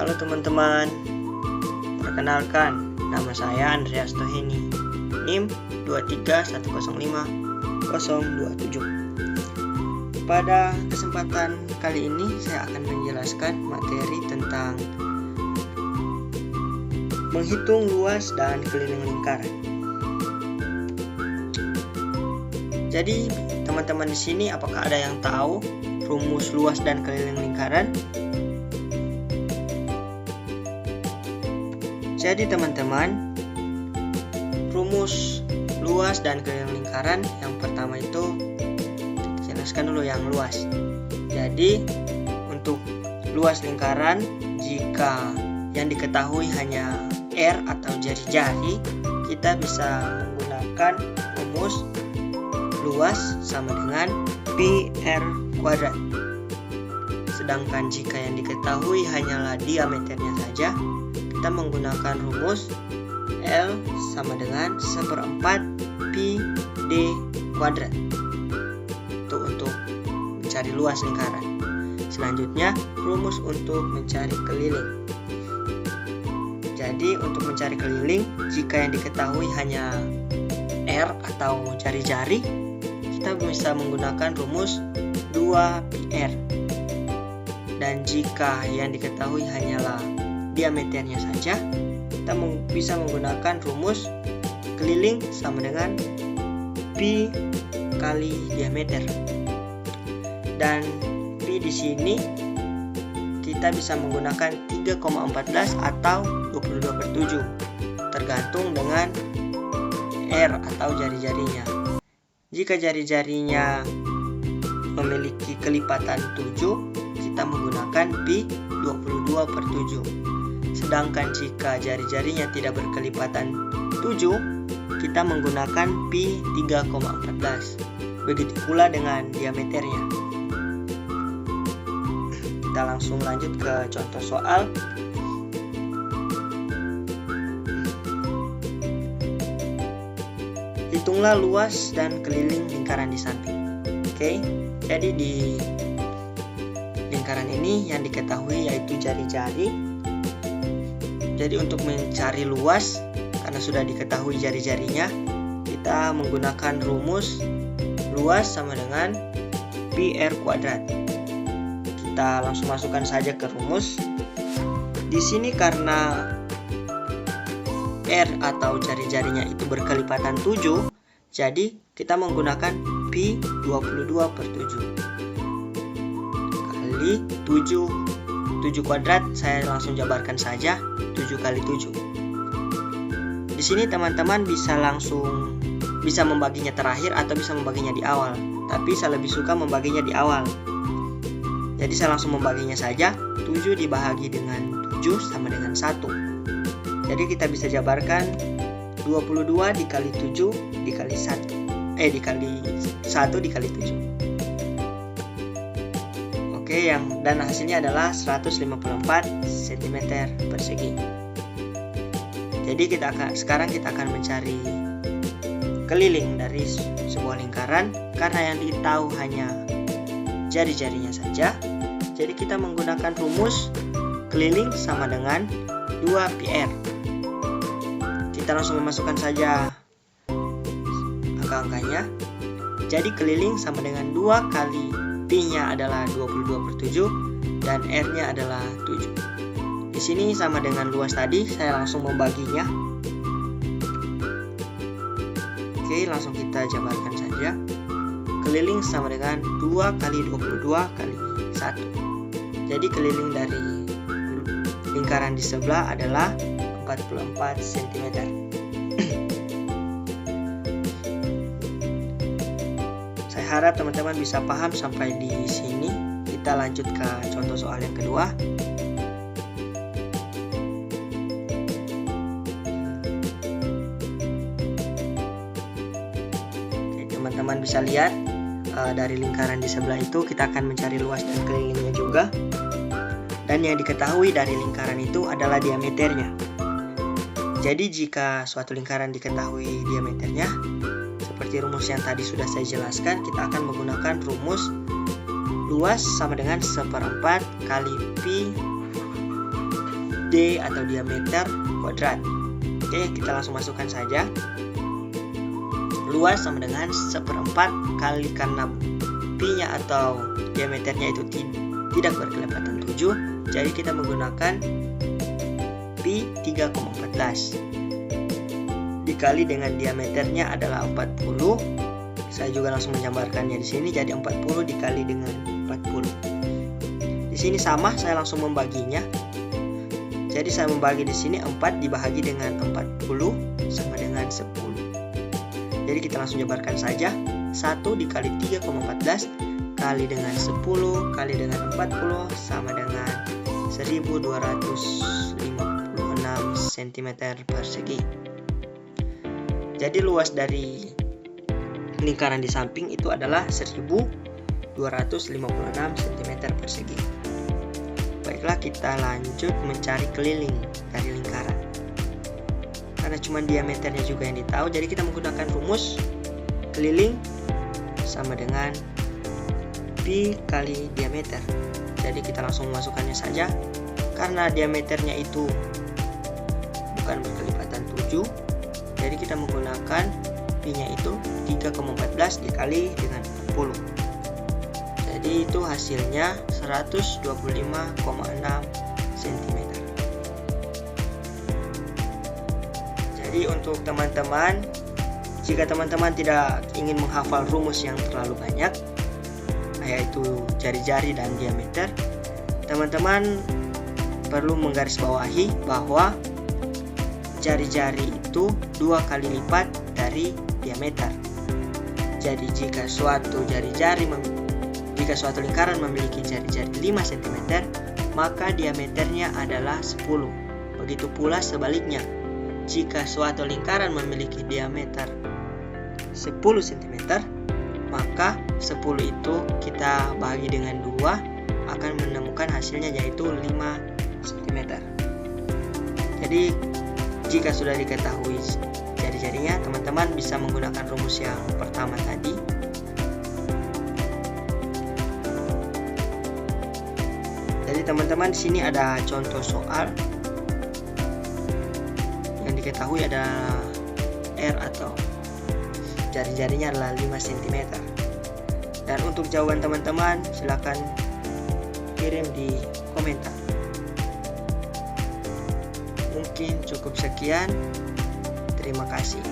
Halo teman-teman, perkenalkan, nama saya Andreas Toheni, NIM 23105.027. Pada kesempatan kali ini saya akan menjelaskan materi tentang menghitung luas dan keliling lingkaran. Jadi teman-teman di sini apakah ada yang tahu rumus luas dan keliling lingkaran? Jadi teman-teman, rumus luas dan keliling lingkaran yang pertama itu jelaskan dulu yang luas. Jadi untuk luas lingkaran, jika yang diketahui hanya R atau jari-jari, kita bisa menggunakan rumus luas sama dengan pi R kuadrat. Sedangkan jika yang diketahui hanyalah diameternya saja, kita menggunakan rumus L sama dengan 1/4 pi D kuadrat. Itu untuk mencari luas lingkaran. Selanjutnya, rumus untuk mencari keliling. Jadi untuk mencari keliling, jika yang diketahui hanya R atau jari-jari, kita bisa menggunakan rumus 2πr. Dan jika yang diketahui hanyalah diameternya saja, kita bisa menggunakan rumus keliling sama dengan pi kali diameter. Dan pi di sini kita bisa menggunakan 3,14 atau 22/7, tergantung dengan R atau jari-jarinya. Jika jari-jarinya memiliki kelipatan 7, kita menggunakan pi 22/7. Sedangkan jika jari-jarinya tidak berkelipatan 7, kita menggunakan pi 3,14. Begitu pula dengan diameternya. Kita langsung lanjut ke contoh soal. Hitunglah luas dan keliling lingkaran di samping. Oke, jadi di lingkaran ini yang diketahui yaitu jari-jari. Jadi untuk mencari luas, karena sudah diketahui jari-jarinya, kita menggunakan rumus luas sama dengan pi R kuadrat. Kita langsung masukkan saja ke rumus. Di sini karena R atau jari-jarinya itu berkelipatan 7, jadi kita menggunakan pi 22/7 kali 7 kuadrat. Saya langsung jabarkan saja, 7 kali 7. Di sini teman-teman bisa membaginya terakhir atau bisa membaginya di awal, tapi saya lebih suka membaginya di awal. Jadi saya langsung membaginya saja. 7 dibagi dengan 7 sama dengan 1. Jadi kita bisa jabarkan 22 dikali 7 dikali 1 dikali 1 dikali 7. Oke, dan hasilnya adalah 154 cm persegi. Jadi sekarang kita akan mencari keliling dari sebuah lingkaran. Karena yang ditahu hanya jari-jarinya saja, jadi kita menggunakan rumus keliling sama dengan 2πr. Kita langsung memasukkan saja angka-angkanya. Jadi keliling sama dengan 2 kali pi-nya adalah 22/7 dan R-nya adalah 7. Di sini sama dengan luas tadi, saya langsung membaginya. Oke, langsung kita jabarkan saja. Keliling sama dengan 2 kali 22 kali 1. Jadi keliling dari lingkaran di sebelah adalah 44 cm. Saya harap teman-teman bisa paham sampai di sini. Kita lanjut ke contoh soal yang kedua. Oke, teman-teman bisa lihat dari lingkaran di sebelah itu kita akan mencari luas dan kelilingnya juga. Dan yang diketahui dari lingkaran itu adalah diameternya. Jadi jika suatu lingkaran diketahui diameternya, seperti rumus yang tadi sudah saya jelaskan, kita akan menggunakan rumus luas sama dengan 1/4 kali pi D atau diameter kuadrat. Oke, kita langsung masukkan saja. Luas sama dengan 1/4 kali, karena pi-nya atau diameternya itu tidak berkelepatan 7, jadi kita menggunakan pi 3,14 dikali dengan diameternya adalah 40. Saya juga langsung menjabarkannya di sini, jadi 40 dikali dengan 40. Di sini sama, saya langsung membaginya. Jadi saya membagi di sini 4 dibagi dengan 40 sama dengan 10. Jadi kita langsung jabarkan saja. 1 dikali 3,14 kali dengan 10 kali dengan 40 sama dengan 1256 cm persegi. Jadi luas dari lingkaran di samping itu adalah 1256 cm persegi. Baiklah, kita lanjut mencari keliling dari lingkaran. Karena cuma diameternya juga yang ditahu, jadi kita menggunakan rumus keliling sama dengan pi kali diameter. Jadi kita langsung memasukkannya saja. Karena diameternya itu bukan berkelipatan 7, jadi kita menggunakan pi-nya itu 3,14 dikali dengan 40. Jadi itu hasilnya 125,6 cm. Jadi untuk teman-teman, jika teman-teman tidak ingin menghafal rumus yang terlalu banyak, yaitu jari-jari dan diameter, teman-teman perlu menggarisbawahi bahwa jari-jari itu 2 kali lipat dari diameter. Jadi jika suatu lingkaran memiliki jari-jari 5 cm, maka diameternya adalah 10. Begitu pula sebaliknya. Jika suatu lingkaran memiliki diameter 10 cm, maka 10 itu kita bagi dengan 2 akan menemukan hasilnya yaitu 5 cm. Jadi jika sudah diketahui jari-jarinya, teman-teman bisa menggunakan rumus yang pertama tadi. Jadi teman-teman, di sini ada contoh soal. Yang diketahui ada R atau jari-jarinya adalah 5 cm. Dan untuk jawaban teman-teman silakan kirim di komentar. Mungkin cukup sekian. Terima kasih.